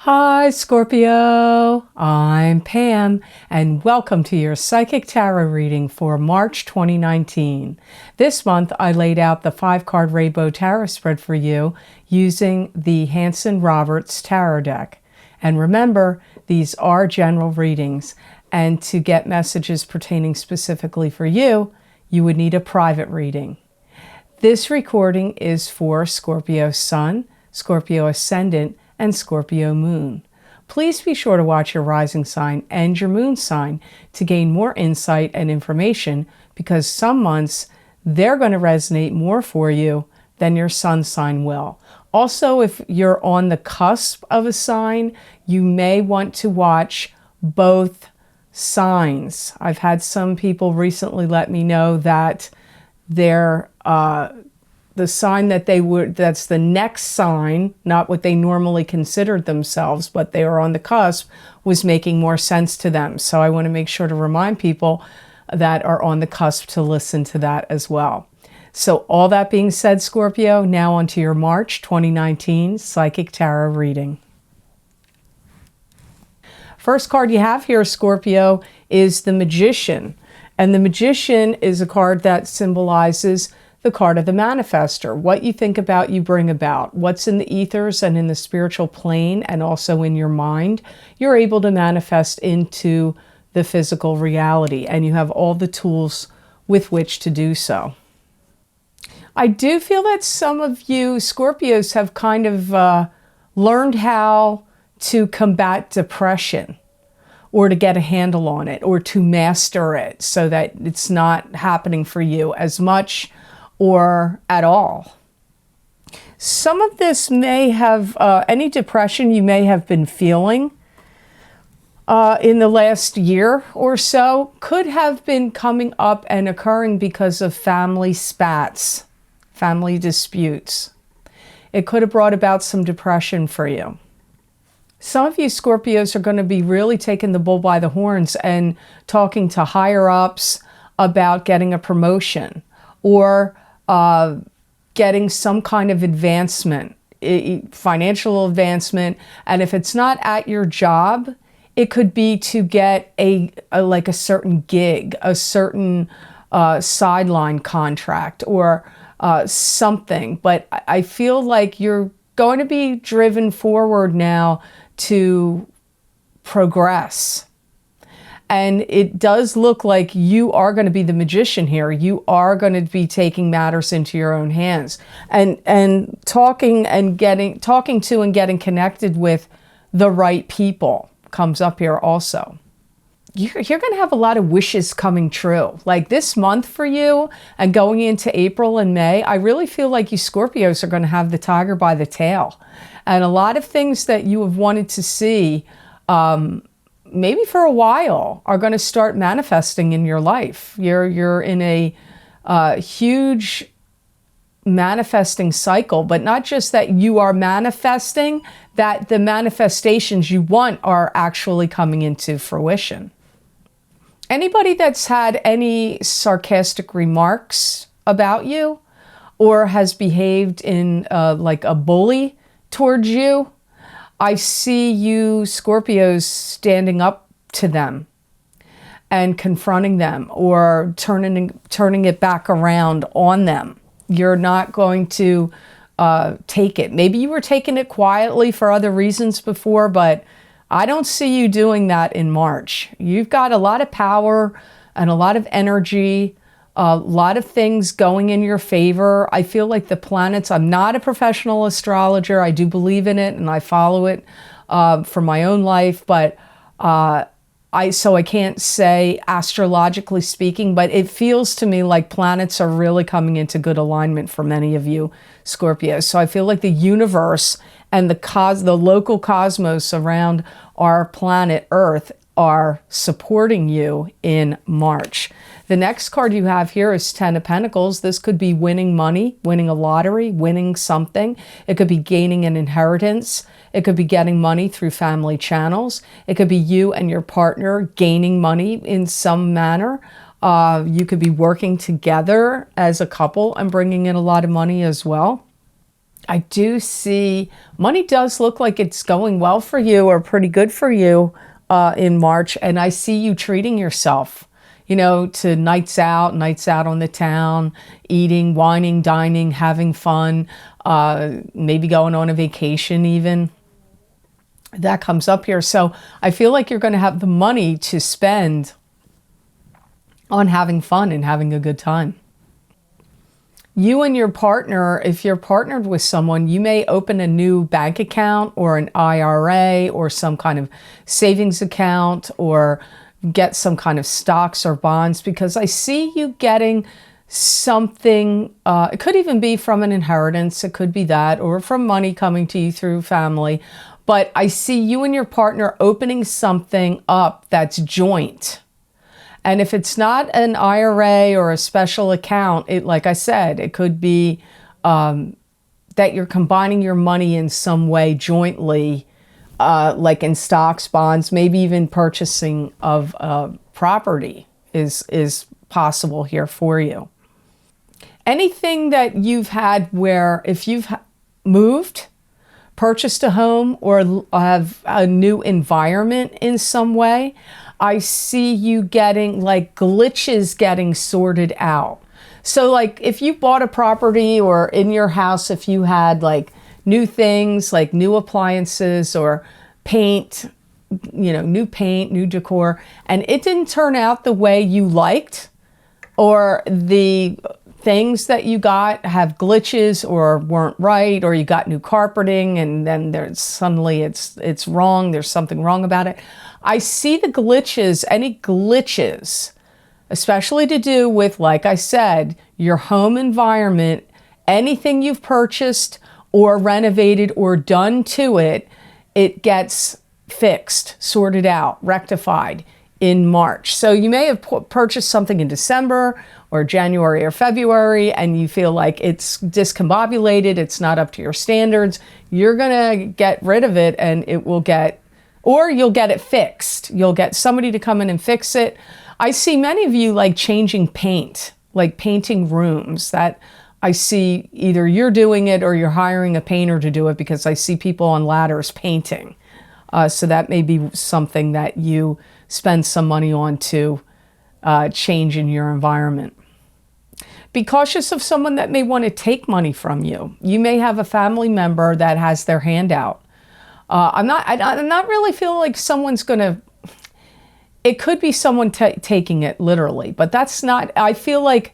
Hi Scorpio, I'm Pam and welcome to your Psychic Tarot reading for March 2019. This month I laid out the 5-card Rainbow Tarot spread for you using the Hanson-Roberts Tarot deck. And remember, these are general readings, and to get messages pertaining specifically for you, you would need a private reading. This recording is for Scorpio Sun, Scorpio Ascendant, and Scorpio Moon. Please be sure to watch your rising sign and your moon sign to gain more insight and information, because some months they're going to resonate more for you than your sun sign will. Also, if you're on the cusp of a sign, you may want to watch both signs. I've had some people recently let me know that the sign that that's the next sign, not what they normally considered themselves, but they were on the cusp, was making more sense to them. So I want to make sure to remind people that are on the cusp to listen to that as well. So all that being said, Scorpio, now onto your March 2019 Psychic Tarot reading. First card you have here, Scorpio, is the Magician. And the Magician is a card that symbolizes the card of the manifester. What you think about, you bring about. What's in the ethers and in the spiritual plane and also in your mind, you're able to manifest into the physical reality, and you have all the tools with which to do so. I do feel that some of you Scorpios have kind of learned how to combat depression, or to get a handle on it, or to master it so that it's not happening for you as much or at all. Some of this may have, any depression you may have been feeling in the last year or so could have been coming up and occurring because of family spats, family disputes. It could have brought about some depression for you. Some of you Scorpios are going to be really taking the bull by the horns and talking to higher ups about getting a promotion or getting some kind of advancement, financial advancement. And if it's not at your job, it could be to get like a certain gig, a certain sideline contract or something. But I feel like you're going to be driven forward now to progress. And it does look like you are going to be the magician here. You are going to be taking matters into your own hands and talking to and getting connected with the right people comes up here also. You're going to have a lot of wishes coming true. Like this month for you and going into April and May, I really feel like you Scorpios are going to have the tiger by the tail. And a lot of things that you have wanted to see, maybe for a while, are going to start manifesting in your life. You're in a huge manifesting cycle, but not just that you are manifesting, that the manifestations you want are actually coming into fruition. Anybody that's had any sarcastic remarks about you or has behaved in like a bully towards you, I see you Scorpios standing up to them and confronting them or turning it back around on them. You're not going to take it. Maybe you were taking it quietly for other reasons before, but I don't see you doing that in March. You've got a lot of power and a lot of energy, a lot of things going in your favor. I feel like the planets, I'm not a professional astrologer. I do believe in it and I follow it for my own life, but so I can't say astrologically speaking, but it feels to me like planets are really coming into good alignment for many of you Scorpios. So I feel like the universe and the local cosmos around our planet Earth are supporting you in March. The next card you have here is 10 of Pentacles. This could be winning money, winning a lottery, winning something. It could be gaining an inheritance. It could be getting money through family channels. It could be you and your partner gaining money in some manner. You could be working together as a couple and bringing in a lot of money as well. I do see money does look like it's going well for you or pretty good for you in March. And I see you treating yourself, you know, to nights out on the town, eating, wining, dining, having fun, maybe going on a vacation even. That comes up here. So I feel like you're going to have the money to spend on having fun and having a good time. You and your partner, if you're partnered with someone, you may open a new bank account or an IRA or some kind of savings account or get some kind of stocks or bonds, because I see you getting something. It could even be from an inheritance. It could be that, or from money coming to you through family. But I see you and your partner opening something up that's joint. And if it's not an IRA or a special account, it, like I said, it could be that you're combining your money in some way jointly, like in stocks, bonds, maybe even purchasing of property is possible here for you. Anything that you've had where if you've moved, purchased a home, or have a new environment in some way, I see you getting like glitches getting sorted out. So like if you bought a property or in your house, if you had like new things like new appliances or paint, you know, new paint, new decor, and it didn't turn out the way you liked, or the things that you got have glitches or weren't right, or you got new carpeting and then there's suddenly it's wrong, there's something wrong about it. I see the glitches, any glitches, especially to do with, like I said, your home environment, anything you've purchased or renovated or done to it, it gets fixed, sorted out, rectified in March. So you may have purchased something in December or January or February, and you feel like it's discombobulated, it's not up to your standards. You're gonna get rid of it and it will get, or you'll get it fixed. You'll get somebody to come in and fix it. I see many of you like changing paint, like painting rooms. That I see either you're doing it or you're hiring a painter to do it, because I see people on ladders painting. So that may be something that you spend some money on to change in your environment. Be cautious of someone that may want to take money from you. You may have a family member that has their hand out. I'm not really feeling like someone's gonna, it could be someone taking it literally, but that's not, I feel like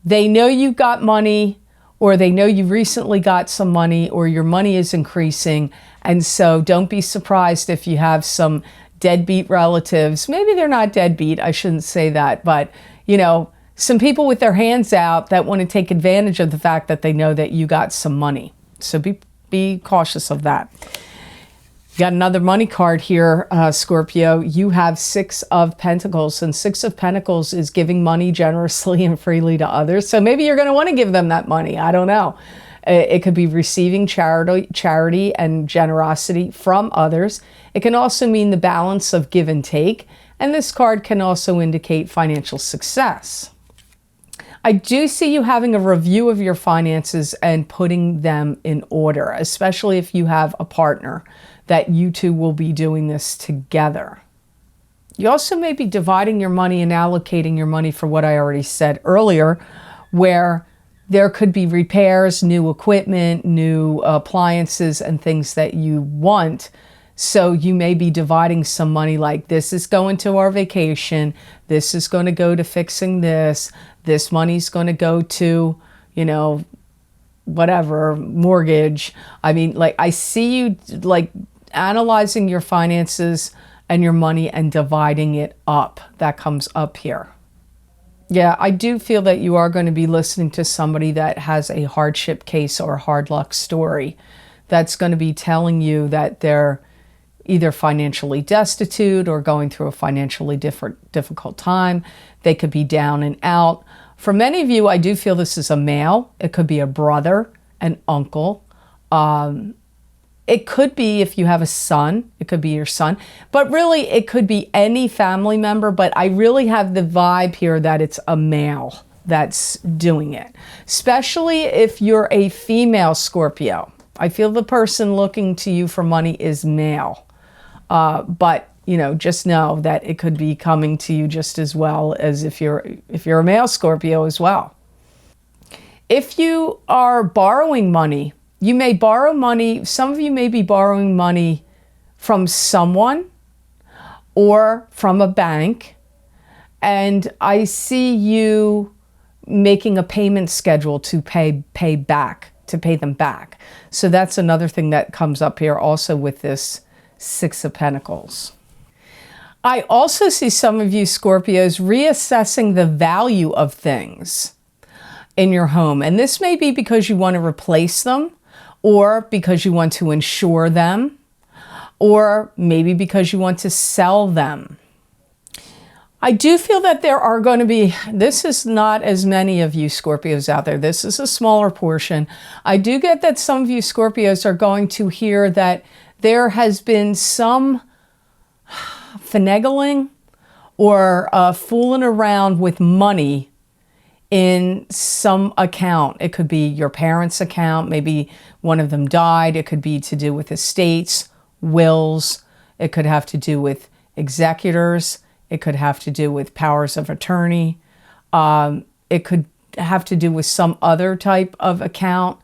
they know you got money, or they know you recently got some money, or your money is increasing. And so don't be surprised if you have some deadbeat relatives. Maybe they're not deadbeat, I shouldn't say that, but you know, some people with their hands out that want to take advantage of the fact that they know that you got some money. So be cautious of that. You got another money card here, Scorpio. You have 6 of Pentacles, and 6 of Pentacles is giving money generously and freely to others. So maybe you're going to want to give them that money. I don't know. It could be receiving charity and generosity from others. It can also mean the balance of give and take. And this card can also indicate financial success. I do see you having a review of your finances and putting them in order, especially if you have a partner, that you two will be doing this together. You also may be dividing your money and allocating your money for what I already said earlier, where there could be repairs, new equipment, new appliances, and things that you want. So you may be dividing some money, like this is going to our vacation, this is going to go to fixing this money's going to go to, you know, whatever, mortgage. I mean, like I see you like analyzing your finances and your money and dividing it up. That comes up here. Yeah, I do feel that you are going to be listening to somebody that has a hardship case or hard luck story that's going to be telling you that they're either financially destitute or going through a financially difficult time. They could be down and out. For many of you, I do feel this is a male. It could be a brother, an uncle. It could be if you have a son, it could be your son. But really, it could be any family member. But I really have the vibe here that it's a male that's doing it, especially if you're a female Scorpio. I feel the person looking to you for money is male, but just know that it could be coming to you just as well as if you're a male Scorpio as well. If you are borrowing money, you may borrow money. Some of you may be borrowing money from someone or from a bank. And I see you making a payment schedule to pay them back. So that's another thing that comes up here also with this Six of Pentacles. I also see some of you Scorpios reassessing the value of things in your home. And this may be because you want to replace them, or because you want to insure them, or maybe because you want to sell them. I do feel that there are going to be, this is not as many of you Scorpios out there. This is a smaller portion. I do get that some of you Scorpios are going to hear that there has been some finagling or fooling around with money in some account. It could be your parents' account. Maybe one of them died. It could be to do with estates, wills. It could have to do with executors. It could have to do with powers of attorney. It could have to do with some other type of account,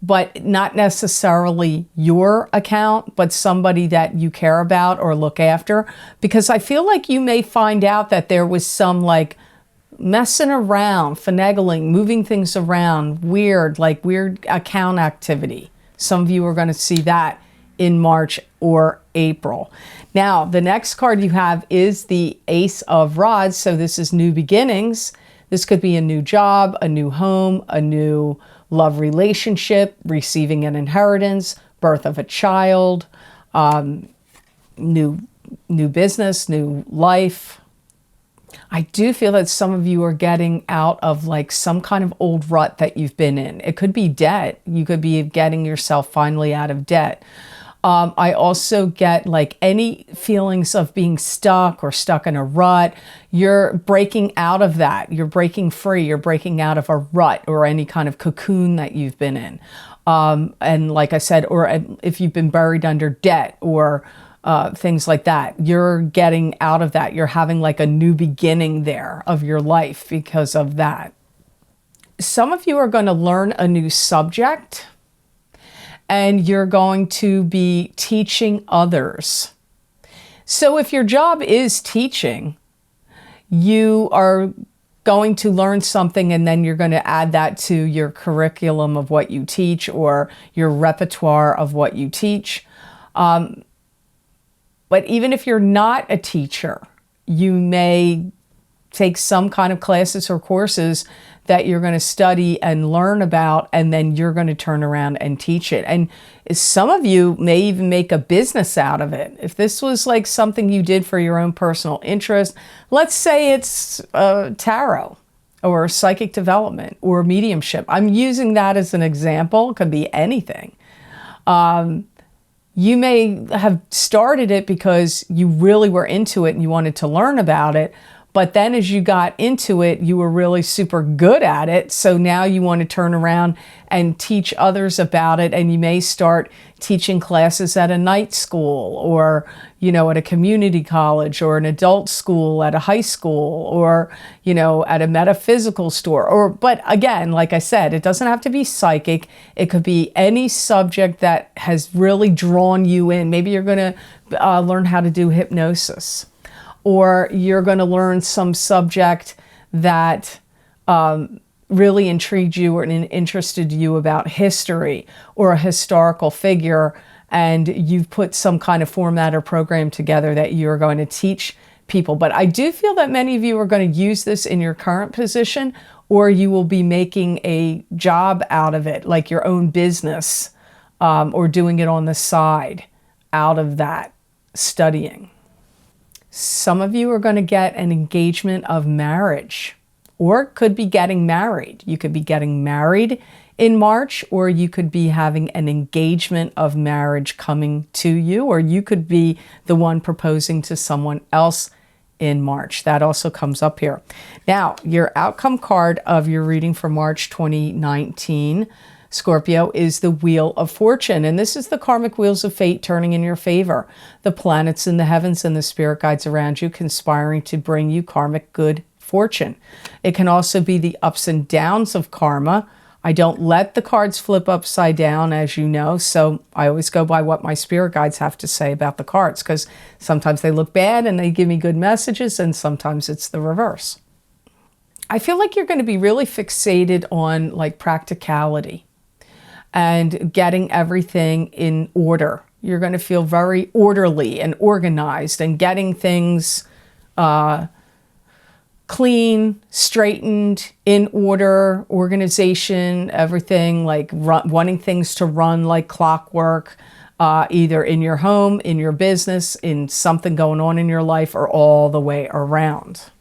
but not necessarily your account, but somebody that you care about or look after. Because I feel like you may find out that there was some like messing around, finagling, moving things around, weird account activity. Some of you are going to see that in March or April. Now, the next card you have is the Ace of Rods. So this is new beginnings. This could be a new job, a new home, a new love relationship, receiving an inheritance, birth of a child, new business, new life. I do feel that some of you are getting out of like some kind of old rut that you've been in. It could be debt. You could be getting yourself finally out of debt. I also get like any feelings of being stuck or stuck in a rut. You're breaking out of that. You're breaking free. You're breaking out of a rut or any kind of cocoon that you've been in. And like I said, or if you've been buried under debt or things like that, you're getting out of that. You're having like a new beginning there of your life because of that. Some of you are going to learn a new subject, and you're going to be teaching others. So if your job is teaching, you are going to learn something and then you're going to add that to your curriculum of what you teach or your repertoire of what you teach. But even if you're not a teacher, you may take some kind of classes or courses that you're going to study and learn about, and then you're going to turn around and teach it. And some of you may even make a business out of it. If this was like something you did for your own personal interest, let's say it's tarot or psychic development or mediumship. I'm using that as an example. It could be anything. You may have started it because you really were into it and you wanted to learn about it. But then as you got into it, you were really super good at it. So now you want to turn around and teach others about it. And you may start teaching classes at a night school or, at a community college or an adult school at a high school or, at a metaphysical store. But again, like I said, it doesn't have to be psychic. It could be any subject that has really drawn you in. Maybe you're going to learn how to do hypnosis. Or you're going to learn some subject that really intrigued you or interested you about history or a historical figure, and you've put some kind of format or program together that you're going to teach people. But I do feel that many of you are going to use this in your current position, or you will be making a job out of it, like your own business, or doing it on the side out of that studying. Some of you are going to get an engagement of marriage, or could be getting married. You could be getting married in March, or you could be having an engagement of marriage coming to you, or you could be the one proposing to someone else in March. That also comes up here. Now, your outcome card of your reading for March 2019, Scorpio, is the Wheel of Fortune. And this is the karmic wheels of fate turning in your favor. The planets in the heavens and the spirit guides around you conspiring to bring you karmic good fortune. It can also be the ups and downs of karma. I don't let the cards flip upside down, as you know, so I always go by what my spirit guides have to say about the cards, because sometimes they look bad and they give me good messages, and sometimes it's the reverse. I feel like you're going to be really fixated on like practicality and getting everything in order. You're going to feel very orderly and organized and getting things clean, straightened, in order, organization, everything, like wanting things to run like clockwork, either in your home, in your business, in something going on in your life, or all the way around.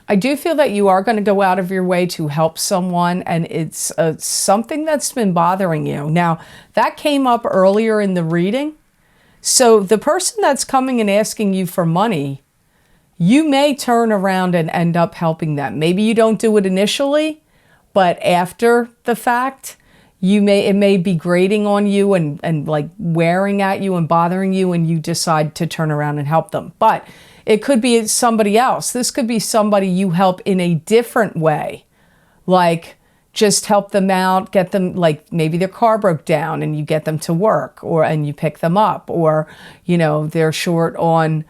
I do feel that you are going to go out of your way to help someone, and it's something that's been bothering you. Now, that came up earlier in the reading. So the person that's coming and asking you for money, you may turn around and end up helping them. Maybe you don't do it initially, but after the fact, it may be grating on you and like wearing at you and bothering you, and you decide to turn around and help them. But it could be somebody else. This could be somebody you help in a different way, like just help them out, get them, like maybe their car broke down and you get them to work, and you pick them up, or, you know, they're short on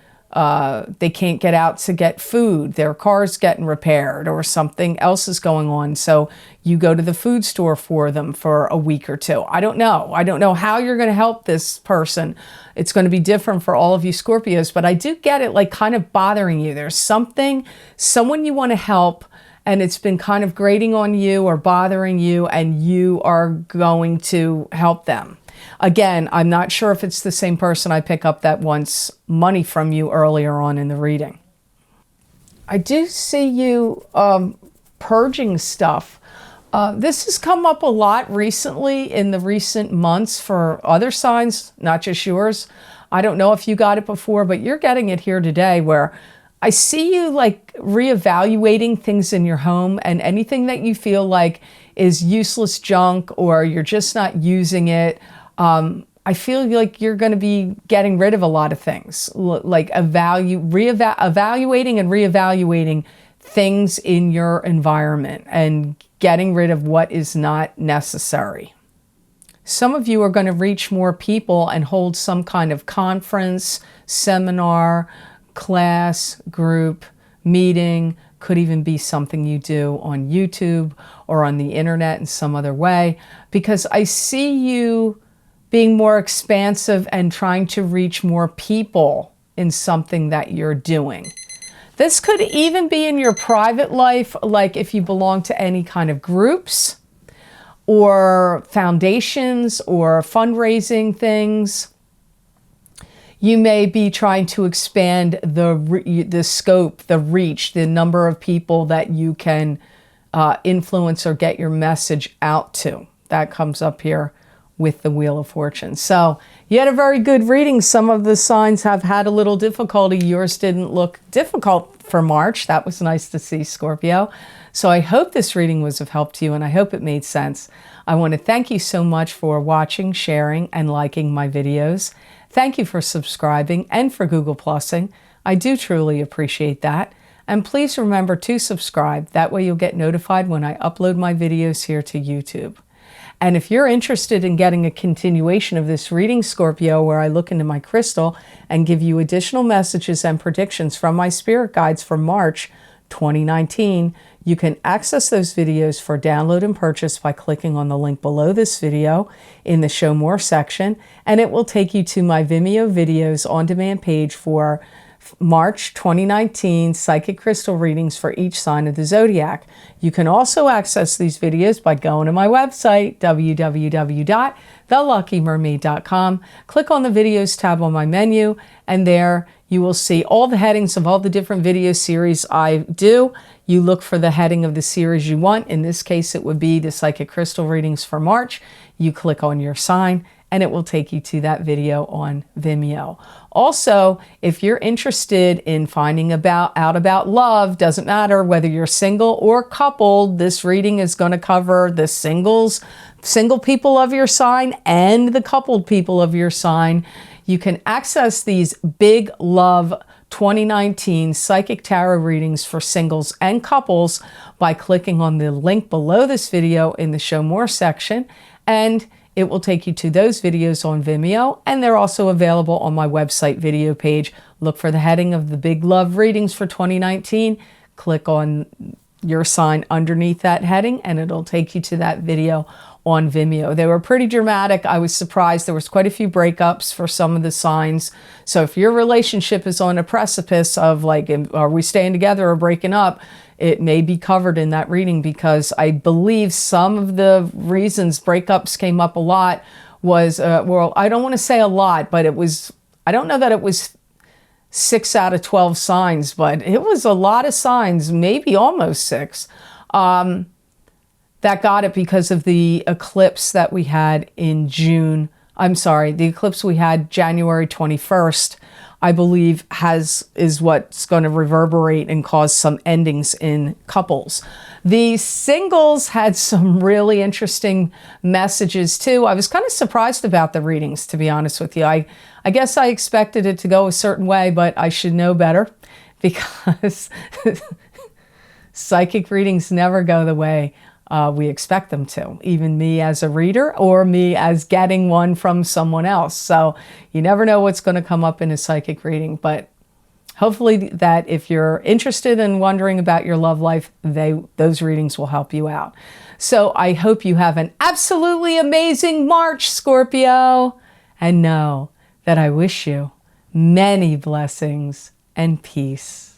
they can't get out to get food, their car's getting repaired, or something else is going on, so you go to the food store for them for a week or two. I don't know how you're going to help this person. It's going to be different for all of you Scorpios, but I do get it like kind of bothering you. There's someone you want to help, and it's been kind of grating on you or bothering you, and you are going to help them. Again, I'm not sure if it's the same person I pick up that wants money from you earlier on in the reading. I do see you purging stuff. This has come up a lot recently in the recent months for other signs, not just yours. I don't know if you got it before, but you're getting it here today, where I see you like reevaluating things in your home, and anything that you feel like is useless junk or you're just not using it. I feel like you're going to be getting rid of a lot of things, like evaluating and reevaluating things in your environment and getting rid of what is not necessary. Some of you are going to reach more people and hold some kind of conference, seminar, class, group, meeting. Could even be something you do on YouTube or on the internet in some other way, because I see you being more expansive and trying to reach more people in something that you're doing. This could even be in your private life, like if you belong to any kind of groups or foundations or fundraising things. You may be trying to expand the scope, the reach, the number of people that you can influence or get your message out to. That comes up here with the Wheel of Fortune. So you had a very good reading. Some of the signs have had a little difficulty. Yours didn't look difficult for March. That was nice to see, Scorpio. So I hope this reading was of help to you, and I hope it made sense. I want to thank you so much for watching, sharing, and liking my videos. Thank you for subscribing and for Google Plussing. I do truly appreciate that. And please remember to subscribe. That way you'll get notified when I upload my videos here to YouTube. And if you're interested in getting a continuation of this reading, Scorpio, where I look into my crystal and give you additional messages and predictions from my spirit guides for March 2019, you can access those videos for download and purchase by clicking on the link below this video in the Show More section, and it will take you to my Vimeo videos on-demand page for March 2019 psychic crystal readings for each sign of the zodiac. You can also access these videos by going to my website, www.theluckymermaid.com. Click on the videos tab on my menu, and there you will see all the headings of all the different video series I do. You look for the heading of the series you want. In this case, it would be the psychic crystal readings for March. You click on your sign, and it will take you to that video on Vimeo. Also, if you're interested in finding out about love, doesn't matter whether you're single or coupled, this reading is going to cover the single people of your sign and the coupled people of your sign. You can access these Big Love 2019 Psychic Tarot readings for singles and couples by clicking on the link below this video in the Show More section, and it will take you to those videos on Vimeo, and they're also available on my website video page. Look for the heading of the Big Love readings for 2019. Click on your sign underneath that heading, and it'll take you to that video on Vimeo. They were pretty dramatic. I was surprised. There was quite a few breakups for some of the signs. So if your relationship is on a precipice of like, are we staying together or breaking up, it may be covered in that reading, because I believe some of the reasons breakups came up a lot was, well, I don't want to say a lot, but it was, I don't know that it was 6 out of 12 signs, but it was a lot of signs, maybe almost 6. That got it because of the eclipse that we had in June. I'm sorry, the eclipse we had January 21st, I believe is what's going to reverberate and cause some endings in couples. The singles had some really interesting messages too. I was kind of surprised about the readings, to be honest with you. I guess I expected it to go a certain way, but I should know better, because psychic readings never go the way we expect them to, even me as a reader or me as getting one from someone else. So you never know what's going to come up in a psychic reading, but hopefully that if you're interested in wondering about your love life, those readings will help you out. So I hope you have an absolutely amazing March, Scorpio, and know that I wish you many blessings and peace.